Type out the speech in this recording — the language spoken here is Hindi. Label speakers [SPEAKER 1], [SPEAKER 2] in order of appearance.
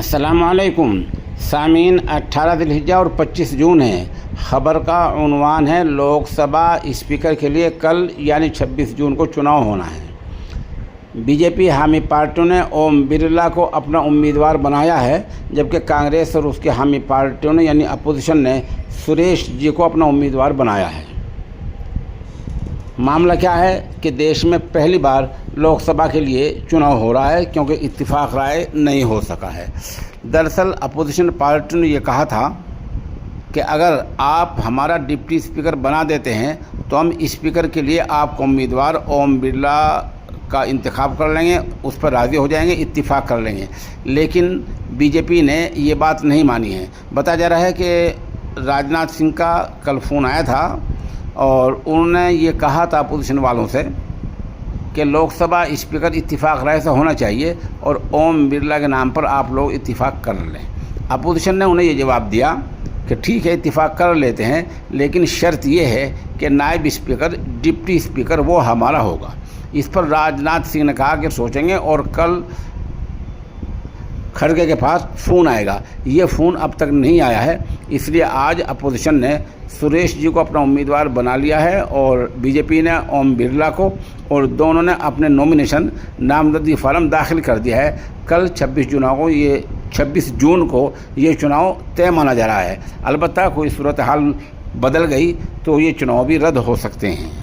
[SPEAKER 1] अस्सलामुअलैकुम सामीन, 18 ज़िलहिज्जा और 25 जून है। ख़बर का उन्वान है, लोकसभा स्पीकर के लिए कल यानी 26 जून को चुनाव होना है। बीजेपी हामी पार्टियों ने ओम बिरला को अपना उम्मीदवार बनाया है, जबकि कांग्रेस और उसके हामी पार्टियों ने यानी अपोजिशन ने सुरेश जी को अपना उम्मीदवार बनाया है। मामला क्या है कि देश में पहली बार लोकसभा के लिए चुनाव हो रहा है, क्योंकि इत्तिफाक राय नहीं हो सका है। दरअसल अपोजिशन पार्टी ने ये कहा था कि अगर आप हमारा डिप्टी स्पीकर बना देते हैं तो हम स्पीकर के लिए आपको उम्मीदवार ओम बिरला का इंतखाब कर लेंगे, उस पर राज़ी हो जाएंगे, इत्तिफाक कर लेंगे। लेकिन बीजेपी ने ये बात नहीं मानी है। बताया जा रहा है कि राजनाथ सिंह का कल फ़ोन आया था और उन्होंने ये कहा था अपोजिशन वालों से कि लोकसभा स्पीकर इत्तिफाक राय से होना चाहिए और ओम बिरला के नाम पर आप लोग इत्तिफाक कर लें। अपोजिशन ने उन्हें ये जवाब दिया कि ठीक है, इत्तिफाक कर लेते हैं, लेकिन शर्त ये है कि नायब स्पीकर, डिप्टी स्पीकर वो हमारा होगा। इस पर राजनाथ सिंह ने कहा कि सोचेंगे और कल खड़गे के पास फ़ोन आएगा। ये फ़ोन अब तक नहीं आया है, इसलिए आज अपोजिशन ने सुरेश जी को अपना उम्मीदवार बना लिया है और बीजेपी ने ओम बिरला को, और दोनों ने अपने नॉमिनेशन नामजदगी फार्म दाखिल कर दिया है। कल 26 जून को ये चुनाव तय माना जा रहा है। अलबत्ता कोई सूरत हाल बदल गई तो ये चुनाव भी रद्द हो सकते हैं।